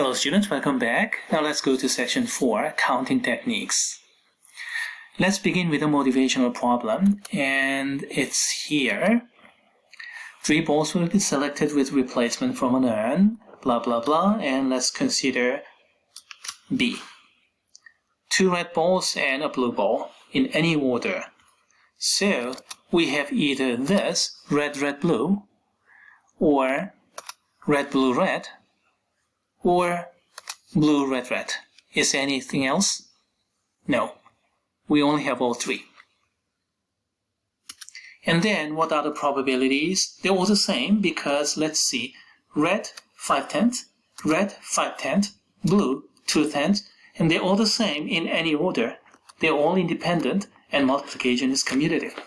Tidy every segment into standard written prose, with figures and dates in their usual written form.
Hello students, welcome back. Now let's go to section 4, counting techniques. Let's begin with a motivational problem, and it's here. 3 balls will be selected with replacement from an urn, blah blah blah, and let's consider B. 2 red balls and a blue ball in any order. So we have either this, red red blue, or red blue red, or blue red red. Is there anything else? No. We only have all 3. And then what are the probabilities? They're all the same because let's see. Red 5/10, red 5/10, blue 2/10, and they're all the same in any order. They're all independent and multiplication is commutative.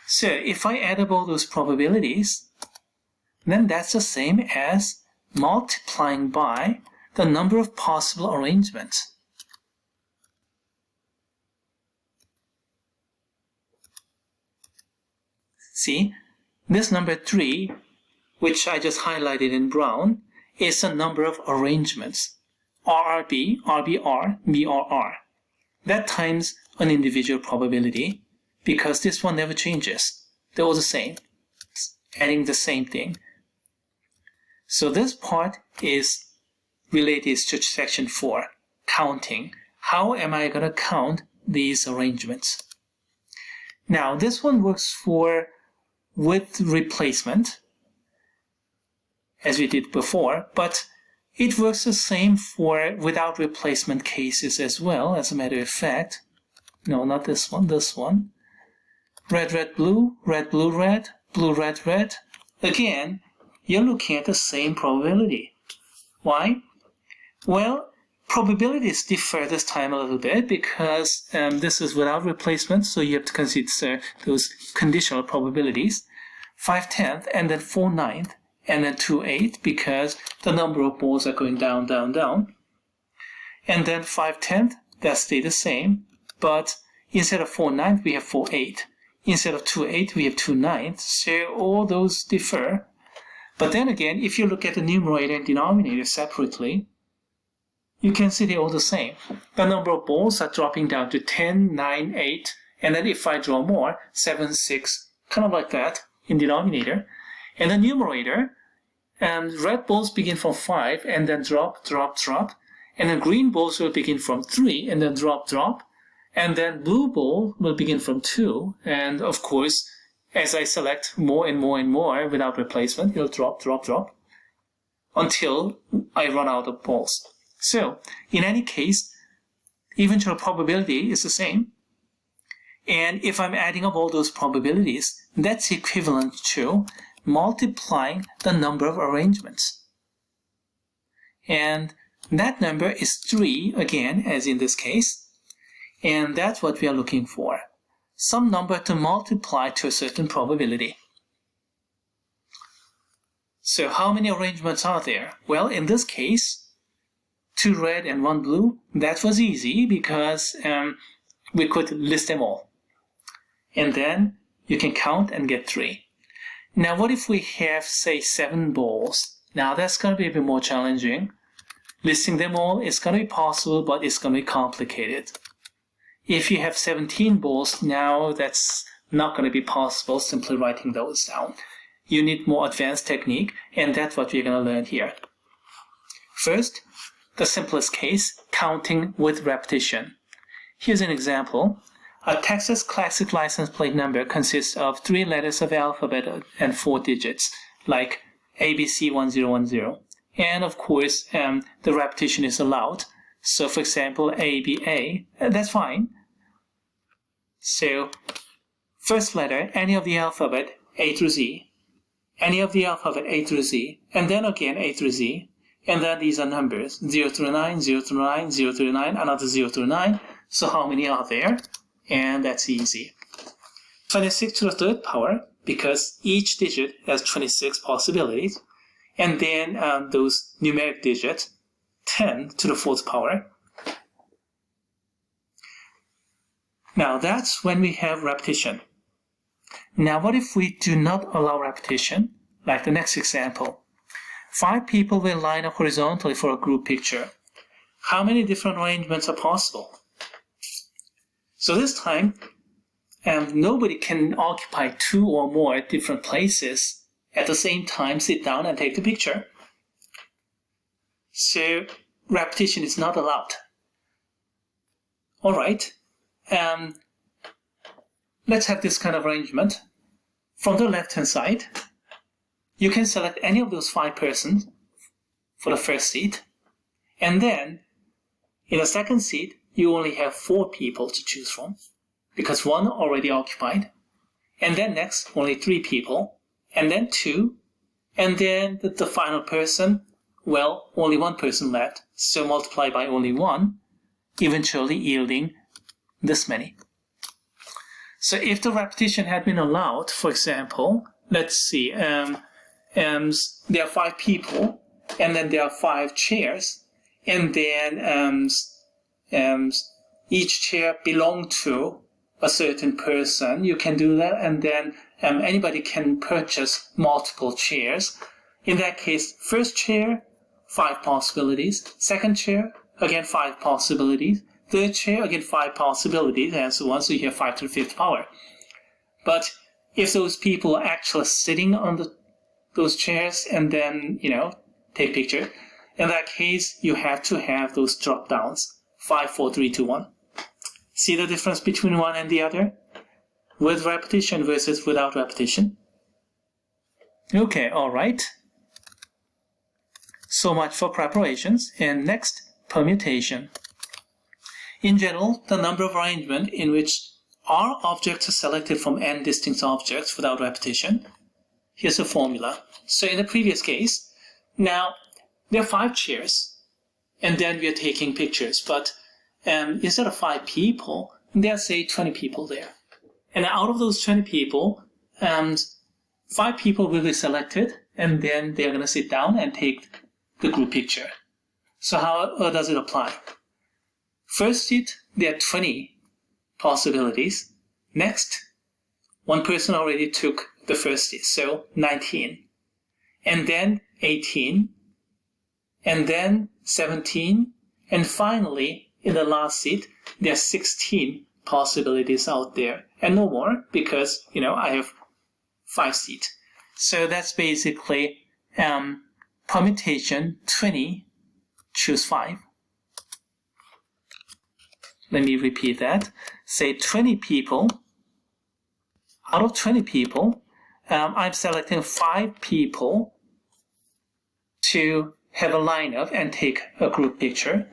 So if I add up all those probabilities, then that's the same as multiplying by the number of possible arrangements. See, this number 3, which I just highlighted in brown, is the number of arrangements. RRB, RBR, BRR. That times an individual probability, because this one never changes. They're all the same, adding the same thing. So this part is related to section 4, counting. How am I going to count these arrangements? Now this one works for with replacement, as we did before, but it works the same for without replacement cases as well, as a matter of fact. No, not this one, this one. Red, red, blue, red, blue, red, blue, red, red. Again, you're looking at the same probability. Why? Well, probabilities differ this time a little bit because this is without replacement, so you have to consider those conditional probabilities. 5/10 and then 4/9 and then 2/8 because the number of balls are going down, down, down. And then 5/10, that stays the same, but instead of 4/9 we have 4/8. Instead of 2/8 we have 2/9, so all those differ. But then again, if you look at the numerator and denominator separately, you can see they're all the same. The number of balls are dropping down to 10, 9, 8, and then if I draw more, 7, 6, kind of like that in denominator. And the numerator, red balls begin from 5 and then drop, drop, drop. And then green balls will begin from 3 and then drop, drop. And then blue ball will begin from 2. And of course, as I select more and more and more without replacement, it'll drop, drop, drop until I run out of balls. So, in any case, eventual probability is the same. And if I'm adding up all those probabilities, that's equivalent to multiplying the number of arrangements. And that number is 3, again, as in this case. And that's what we are looking for. Some number to multiply to a certain probability. So how many arrangements are there? Well, in this case, 2 red and 1 blue, that was easy because we could list them all. And then you can count and get 3. Now what if we have, say, 7 balls? Now that's going to be a bit more challenging. Listing them all is going to be possible, but it's going to be complicated. If you have 17 balls, now that's not going to be possible simply writing those down. You need more advanced technique, and that's what we're going to learn here. First, the simplest case, counting with repetition. Here's an example. A Texas Classic license plate number consists of 3 letters of alphabet and 4 digits, like ABC1010. And of course, the repetition is allowed. So for example, ABA, that's fine. So, first letter, any of the alphabet, A through Z, any of the alphabet A through Z, and then again A through Z, and then these are numbers, 0 through 9, 0 through 9, 0 through 9, another 0 through 9. So how many are there? And that's easy. 26 to the 3rd power, because each digit has 26 possibilities, and then those numeric digits, 10 to the 4th power. Now that's when we have repetition. Now what if we do not allow repetition, like the next example? 5 people will line up horizontally for a group picture. How many different arrangements are possible? So this time, nobody can occupy 2 or more different places at the same time, sit down and take the picture. So repetition is not allowed. Alright, let's have this kind of arrangement. From the left-hand side, you can select any of those 5 persons for the first seat. And then, in the second seat, you only have 4 people to choose from, because 1 already occupied. And then next, only 3 people. And then 2. And then the final person, well, only 1 person left. So multiply by only 1, eventually yielding this many. So if the repetition had been allowed, for example, let's see, there are 5 people, and then there are 5 chairs, and then each chair belongs to a certain person. You can do that, and then anybody can purchase multiple chairs. In that case, first chair, 5 possibilities. Second chair, again 5 possibilities. Third chair, again 5 possibilities, and so on. So you have 5 to the 5th power. But if those people are actually sitting on those chairs and then, take picture, in that case, you have to have those drop downs. 5, 4, 3, 2, 1. See the difference between one and the other? With repetition versus without repetition. Okay, alright. So much for preparations. And next, permutation. In general, the number of arrangements in which R objects are selected from n distinct objects without repetition. Here's a formula. So in the previous case, now there are 5 chairs, and then we are taking pictures. But instead of 5 people, there are, say, 20 people there. And out of those 20 people, 5 people will be selected, and then they are going to sit down and take the group picture. So how does it apply? First seat, there are 20 possibilities. Next, 1 person already took the first seat, so 19. And then 18. And then 17. And finally, in the last seat, there are 16 possibilities out there. And no more, because, I have 5 seats. So that's basically permutation 20, choose 5. Let me repeat that. Say 20 people. Out of 20 people, I'm selecting 5 people to have a lineup and take a group picture.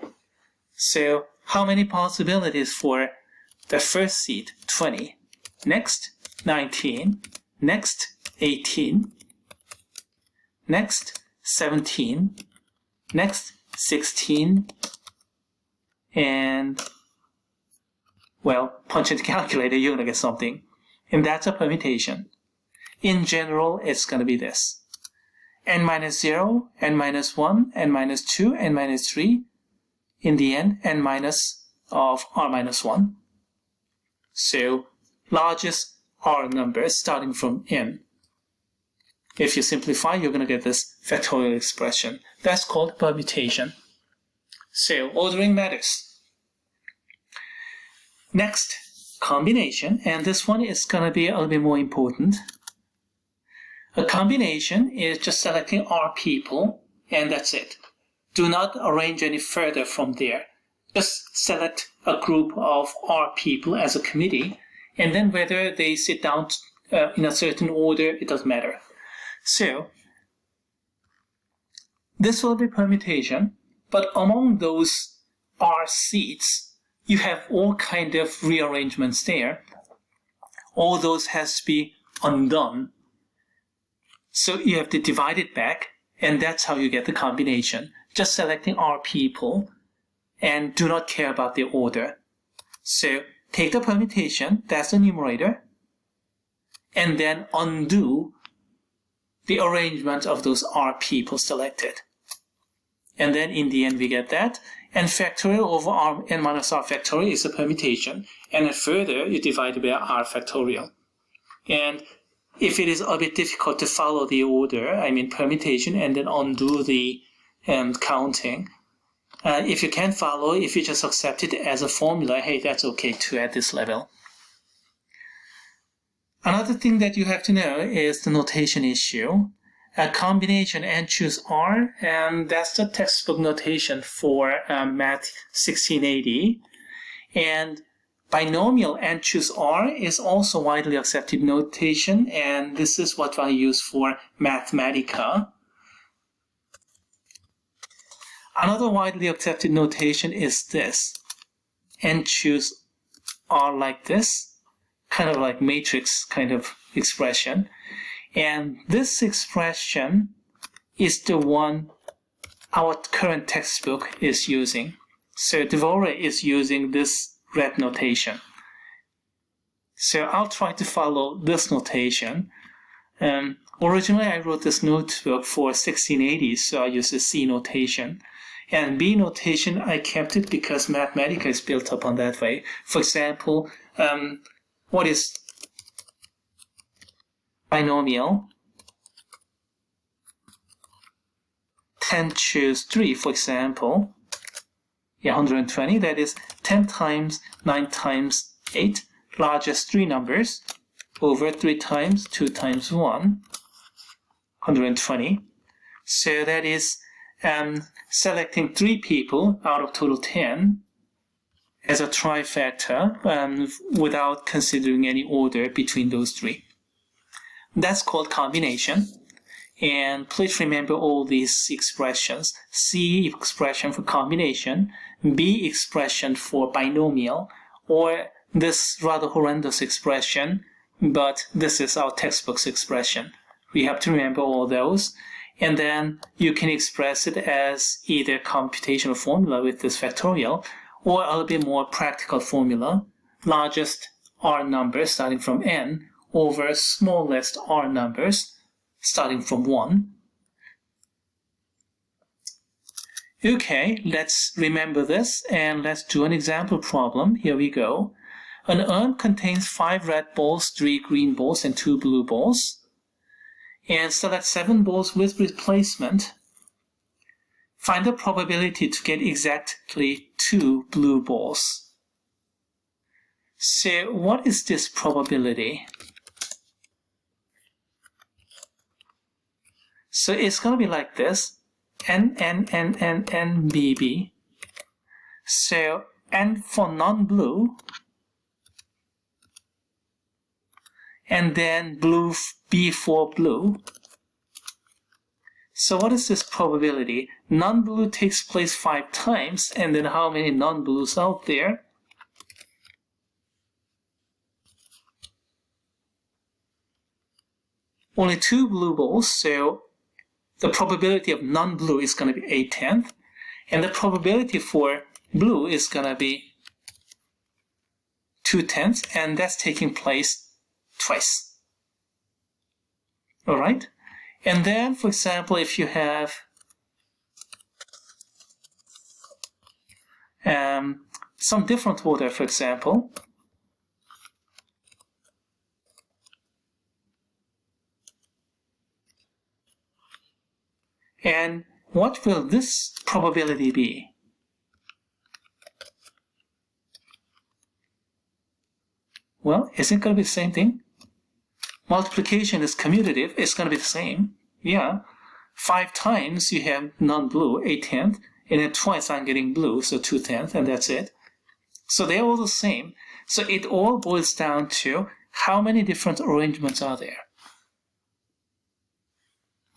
So how many possibilities for the first seat? 20. Next, 19. Next, 18. Next, 17. Next, 16. And well, punch in the calculator, you're going to get something. And that's a permutation. In general, it's going to be this. n minus 0, n minus 1, n minus 2, n minus 3. In the end, n minus of r minus 1. So, largest r numbers starting from n. If you simplify, you're going to get this factorial expression. That's called permutation. So, ordering matters. Next, combination, and this one is going to be a little bit more important. A combination is just selecting R people, and that's it. Do not arrange any further from there. Just select a group of R people as a committee, and then whether they sit down in a certain order, it doesn't matter. So, this will be permutation, but among those R seats, you have all kind of rearrangements there. All those has to be undone. So you have to divide it back, and that's how you get the combination. Just selecting R people, and do not care about the order. So take the permutation, that's the numerator, and then undo the arrangement of those R people selected. And then in the end we get that. And factorial over r n minus r factorial is a permutation. And then further, you divide by r factorial. And if it is a bit difficult to follow the order, I mean permutation, and then undo the counting, if you can't follow, if you just accept it as a formula, hey, that's okay too at this level. Another thing that you have to know is the notation issue. A combination and choose R, and that's the textbook notation for Math 1680. And binomial and choose R is also widely accepted notation, and this is what I use for Mathematica. Another widely accepted notation is this, and choose R like this, kind of like matrix kind of expression. And this expression is the one our current textbook is using. So Devore is using this red notation. So I'll try to follow this notation. Originally I wrote this notebook for 1680, so I used the C notation. And B notation, I kept it because Mathematica is built up on that way. For example, what is binomial? 10 choose 3, for example. 120, that is 10 times 9 times 8, largest 3 numbers, over 3 times 2 times 1, 120. So that is selecting 3 people out of total 10 as a trifecta without considering any order between those 3. That's called combination. And please remember all these expressions. C expression for combination, B expression for binomial, or this rather horrendous expression, but this is our textbook's expression. We have to remember all those. And then you can express it as either computational formula with this factorial, or a little bit more practical formula, largest R numbers starting from n over smallest R numbers starting from 1. Okay, let's remember this and let's do an example problem. Here we go. An urn contains 5 red balls, 3 green balls, and 2 blue balls. And select 7 balls with replacement. Find the probability to get exactly 2 blue balls. So what is this probability? So it's going to be like this, N, N, N, N, N, B, B. So N for non-blue, and then blue, B for blue. So what is this probability? Non-blue takes place 5 times, and then how many non-blues out there? Only 2 blue balls, so the probability of non-blue is going to be 8/10, and the probability for blue is going to be 2/10, and that's taking place twice. Alright? And then, for example, if you have some different order, for example, and what will this probability be? Well, is it going to be the same thing? Multiplication is commutative, it's going to be the same. Yeah, 5 times you have non-blue, 8/10, and then twice I'm getting blue, so 2/10, and that's it. So they're all the same. So it all boils down to how many different arrangements are there.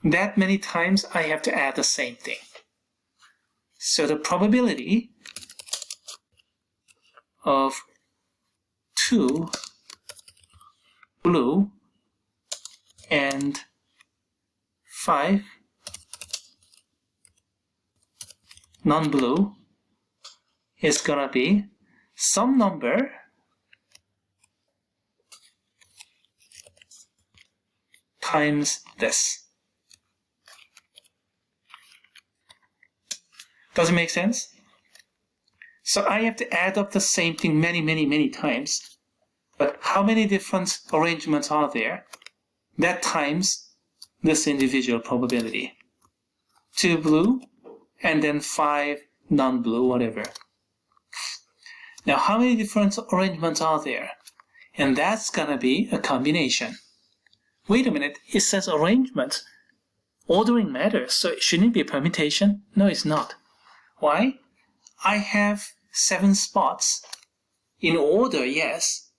That many times I have to add the same thing. So the probability of 2 blue and 5 non-blue is gonna be some number times this. Does it make sense? So I have to add up the same thing many times. But how many different arrangements are there? that times this individual probability. 2 blue, and then 5 non-blue, whatever. Now, how many different arrangements are there? And that's gonna be a combination. Wait a minute, it says arrangement. Ordering matters, so shouldn't it be a permutation? No, it's not. Why? I have 7 spots. In order, yes,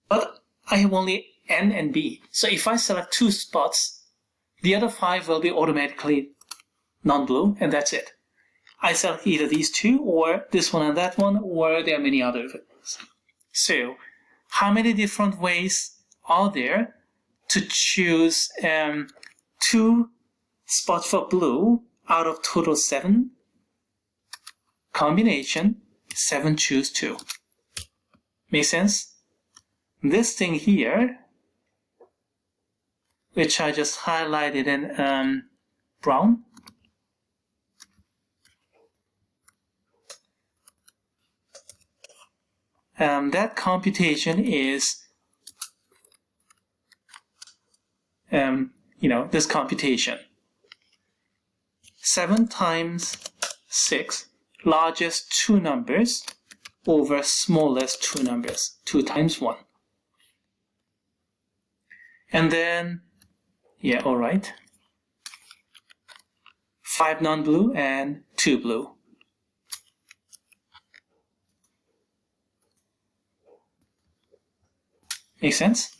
but I have only N and B. So if I select 2 spots, the other 5 will be automatically non-blue, and that's it. I select either these 2, or this one and that one, or there are many others. So, how many different ways are there to choose 2 spots for blue out of total 7? Combination, 7 choose 2. Make sense? This thing here, which I just highlighted in brown, that computation is, this computation. 7 times 6, largest 2 numbers over smallest 2 numbers, 2 times 1. And then, yeah, all right, 5 non-blue and 2 blue. Make sense?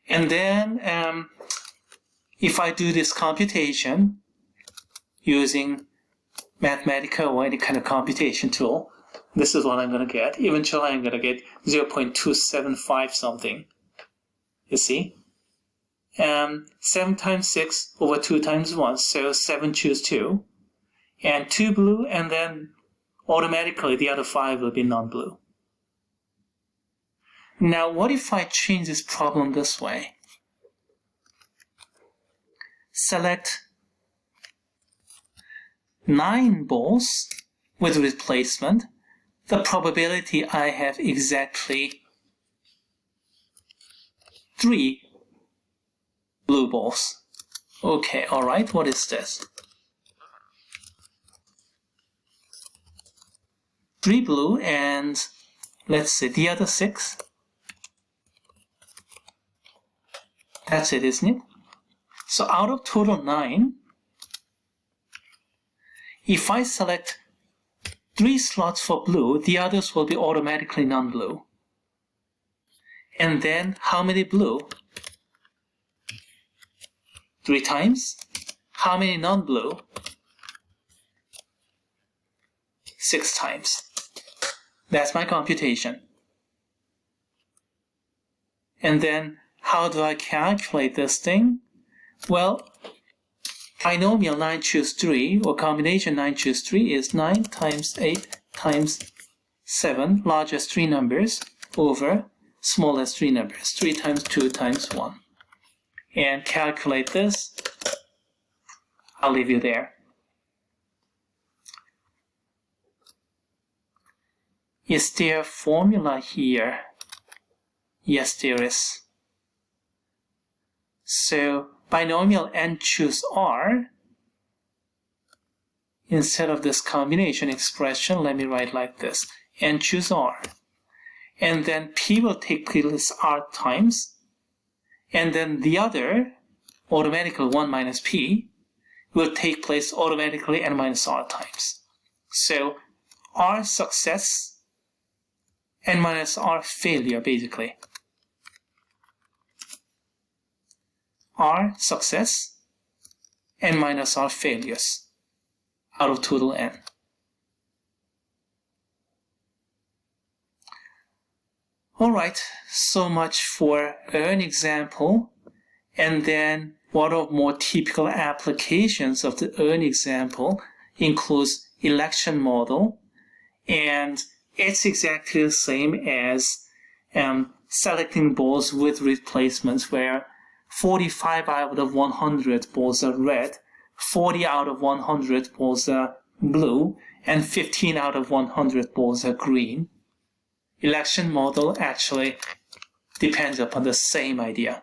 And then, if I do this computation using Mathematica or any kind of computation tool, this is what I'm going to get. Eventually, I'm going to get 0.275 something. You see? 7 times 6 over 2 times 1, so 7 choose 2. And 2 blue, and then automatically the other 5 will be non-blue. Now, what if I change this problem this way? Select 9 balls with replacement. The probability I have exactly 3 blue balls. Okay, alright, what is this? 3 blue and, let's see, the other 6. That's it, isn't it? So out of total 9, if I select 3 slots for blue, the others will be automatically non-blue. And then how many blue? 3 times. How many non-blue? 6 times. That's my computation. And then how do I calculate this thing? Well, binomial 9 choose 3, or combination 9 choose 3 is 9 times 8 times 7, largest 3 numbers, over smallest 3 numbers, 3 times 2 times 1. And calculate this. I'll leave you there. Is there a formula here? Yes, there is. So binomial n choose r, instead of this combination expression, let me write like this. N choose r. And then p will take place r times. And then the other, automatically 1 minus p, will take place automatically n minus r times. So r success, n minus r failure, basically. R success, n minus r failures out of total n. Alright, so much for an example. And then one of more typical applications of the earn example includes election model. And it's exactly the same as selecting balls with replacements, where 45 out of 100 balls are red, 40 out of 100 balls are blue, and 15 out of 100 balls are green. Election model actually depends upon the same idea.